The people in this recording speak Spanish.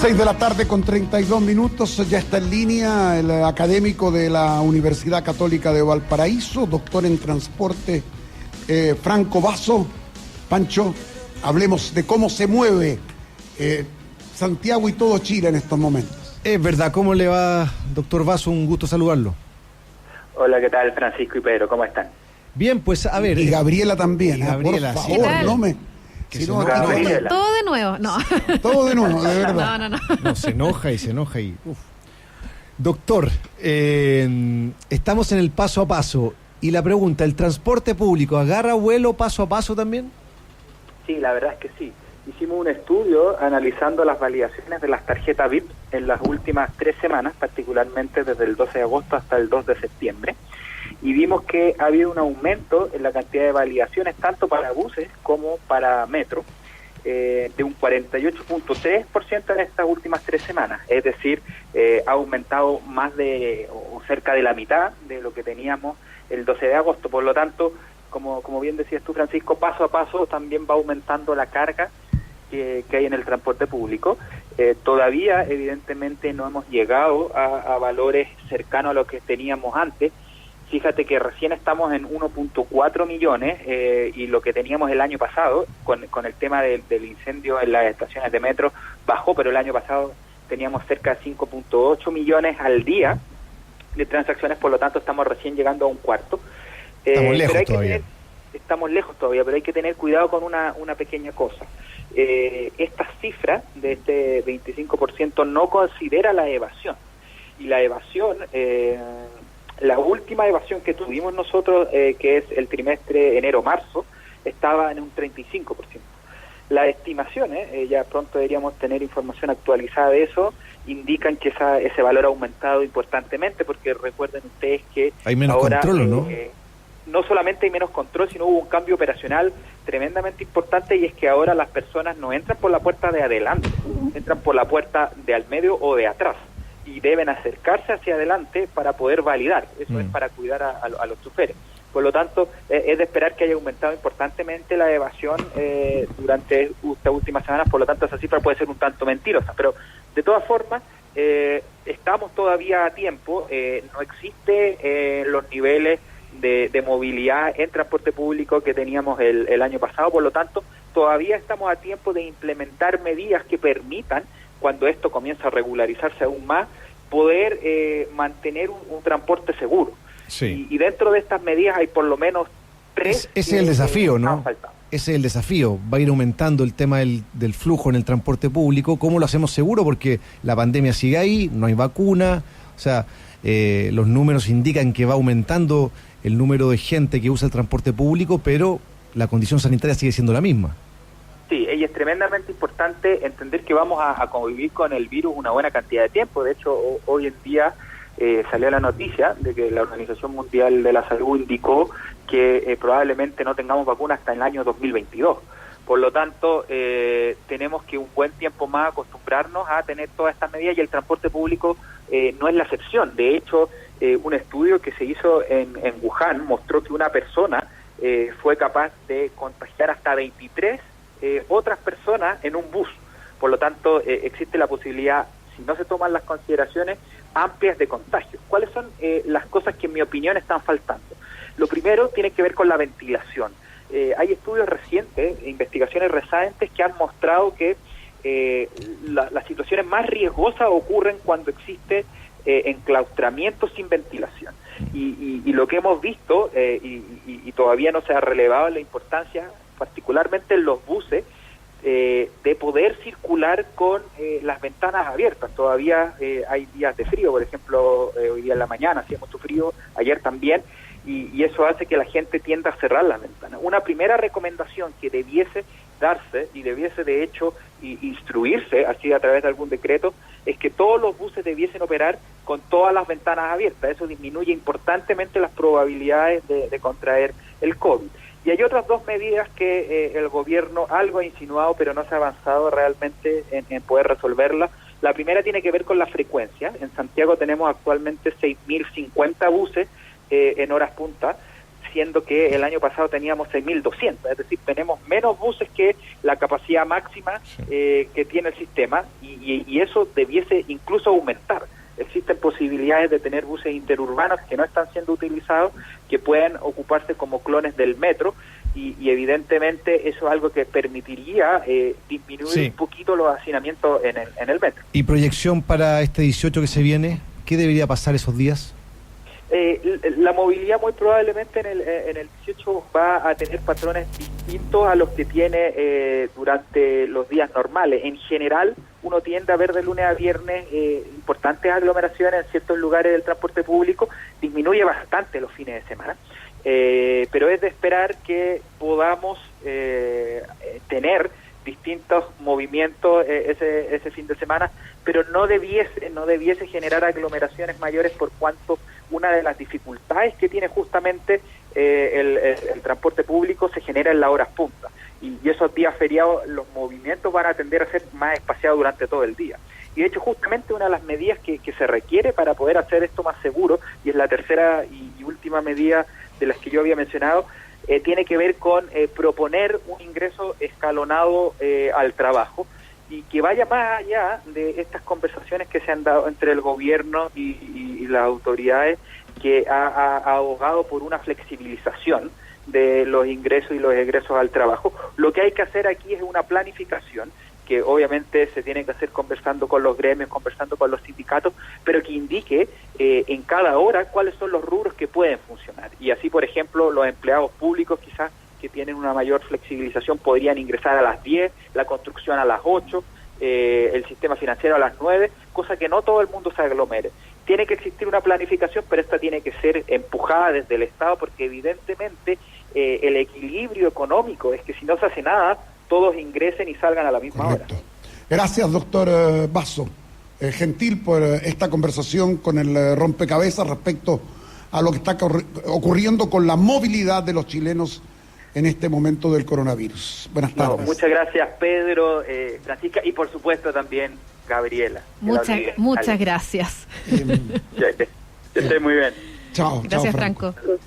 6 de la tarde con 32 minutos, ya está en línea el académico de la Universidad Católica de Valparaíso, doctor en transporte, Franco Basso. Pancho, hablemos de cómo se mueve Santiago y todo Chile en estos momentos. Es verdad, ¿cómo le va, doctor Basso? Un gusto saludarlo. Hola, ¿qué tal, Francisco y Pedro? ¿Cómo están? Bien, pues a ver. Y Gabriela también, Gabriela, por favor, sí, no me... Que si se no, enoja. Gabriela. Todo de nuevo, no. Todo de nuevo, de verdad. No. Se enoja y... Uf. Doctor, estamos en el paso a paso. Y la pregunta, ¿el transporte público agarra vuelo paso a paso también? Sí, la verdad es que sí. Hicimos un estudio analizando las validaciones de las tarjetas VIP en las últimas 3 semanas, particularmente desde el 12 de agosto hasta el 2 de septiembre. Y vimos que ha habido un aumento en la cantidad de validaciones tanto para buses como para metro, de un 48.3% en estas últimas 3 semanas. Es decir, ha aumentado más de o cerca de la mitad de lo que teníamos el 12 de agosto. Por lo tanto, como bien decías tú, Francisco, paso a paso también va aumentando la carga que hay en el transporte público. Todavía, evidentemente, no hemos llegado a valores cercanos a lo que teníamos antes. Fíjate que recién estamos en 1.4 millones y lo que teníamos el año pasado, con el tema del incendio en las estaciones de metro, bajó, pero el año pasado teníamos cerca de 5.8 millones al día de transacciones, por lo tanto estamos recién llegando a un cuarto. Estamos lejos todavía. Estamos lejos todavía, pero hay que tener cuidado con una pequeña cosa. Esta cifra de este 25% no considera la evasión. Y la evasión... la última evasión que tuvimos nosotros, que es el trimestre enero-marzo, estaba en un 35%. Las estimaciones, ya pronto deberíamos tener información actualizada de eso, indican que ese valor ha aumentado importantemente, porque recuerden ustedes que hay menos ahora, control, ¿no? No solamente hay menos control, sino hubo un cambio operacional tremendamente importante, y es que ahora las personas no entran por la puerta de adelante, entran por la puerta de al medio o de atrás, y deben acercarse hacia adelante para poder validar. Eso es para cuidar a los choferes. Por lo tanto, es de esperar que haya aumentado importantemente la evasión durante estas últimas semanas. Por lo tanto, esa cifra puede ser un tanto mentirosa. Pero, de todas formas, estamos todavía a tiempo. No existe los niveles de movilidad en transporte público que teníamos el año pasado. Por lo tanto, todavía estamos a tiempo de implementar medidas que permitan, cuando esto comienza a regularizarse aún más, poder mantener un transporte seguro. Sí. Y dentro de estas medidas hay por lo menos 3... Ese es el desafío, ¿no? Ese es el desafío. Va a ir aumentando el tema del flujo en el transporte público. ¿Cómo lo hacemos seguro? Porque la pandemia sigue ahí, no hay vacuna. O sea, los números indican que va aumentando el número de gente que usa el transporte público, pero la condición sanitaria sigue siendo la misma. Sí, y es tremendamente importante entender que vamos a convivir con el virus una buena cantidad de tiempo. De hecho, hoy en día salió la noticia de que la Organización Mundial de la Salud indicó que probablemente no tengamos vacuna hasta el año 2022. Por lo tanto, tenemos que un buen tiempo más acostumbrarnos a tener todas estas medidas, y el transporte público no es la excepción. De hecho, un estudio que se hizo en Wuhan mostró que una persona fue capaz de contagiar hasta 23 otras personas en un bus. Por lo tanto, existe la posibilidad, si no se toman las consideraciones amplias, de contagio. ¿Cuáles son las cosas que en mi opinión están faltando? Lo primero tiene que ver con la ventilación. Hay estudios recientes, investigaciones recientes, que han mostrado que las situaciones más riesgosas ocurren cuando existe enclaustramiento sin ventilación. Y lo que hemos visto, y todavía no se ha relevado la importancia, particularmente en los buses, de poder circular con las ventanas abiertas. Todavía hay días de frío, por ejemplo, hoy día en la mañana hacía mucho frío, ayer también, y eso hace que la gente tienda a cerrar las ventanas. Una primera recomendación que debiese darse, y debiese de hecho instruirse así a través de algún decreto, es que todos los buses debiesen operar con todas las ventanas abiertas. Eso disminuye importantemente las probabilidades de contraer el COVID. Y hay otras 2 medidas que el gobierno algo ha insinuado, pero no se ha avanzado realmente en poder resolverlas. La primera tiene que ver con la frecuencia. En Santiago tenemos actualmente 6.050 buses en horas punta. siendo que el año pasado teníamos 6.200, es decir, tenemos menos buses que la capacidad máxima que tiene el sistema, y eso debiese incluso aumentar. Existen posibilidades de tener buses interurbanos que no están siendo utilizados, que puedan ocuparse como clones del metro, y evidentemente eso es algo que permitiría disminuir un poquito los hacinamientos en el metro. ¿Y proyección para este 18 que se viene? ¿Qué debería pasar esos días? La movilidad muy probablemente en el 18 va a tener patrones distintos a los que tiene durante los días normales. En general, uno tiende a ver de lunes a viernes importantes aglomeraciones en ciertos lugares del transporte público, disminuye bastante los fines de semana, pero es de esperar que podamos tener distintos movimientos ese fin de semana, pero no debiese generar aglomeraciones mayores, por cuanto una de las dificultades que tiene justamente el transporte público se genera en las horas punta, y esos días feriados los movimientos van a tender a ser más espaciados durante todo el día. Y de hecho justamente una de las medidas que se requiere para poder hacer esto más seguro, y es la tercera y última medida de las que yo había mencionado, tiene que ver con proponer un ingreso escalonado al trabajo, y que vaya más allá de estas conversaciones que se han dado entre el gobierno y las autoridades, que ha abogado por una flexibilización de los ingresos y los egresos al trabajo. Lo que hay que hacer aquí es una planificación, que obviamente se tiene que hacer conversando con los gremios, conversando con los sindicatos, pero que indique en cada hora cuáles son los rubros que pueden funcionar. Y así, por ejemplo, los empleados públicos quizás que tienen una mayor flexibilización podrían ingresar a las 10, la construcción a las 8, el sistema financiero a las 9, cosa que no todo el mundo se aglomere. Tiene que existir una planificación, pero esta tiene que ser empujada desde el Estado, porque evidentemente el equilibrio económico es que si no se hace nada, todos ingresen y salgan a la misma hora. Gracias, doctor Basso. Gentil por esta conversación con el rompecabezas respecto a lo que está ocurriendo con la movilidad de los chilenos en este momento del coronavirus. Buenas tardes. Muchas gracias, Pedro, Francisca, y por supuesto también Gabriela. Muchas gracias. Que esté muy bien. Chao. Gracias, Franco. Franco.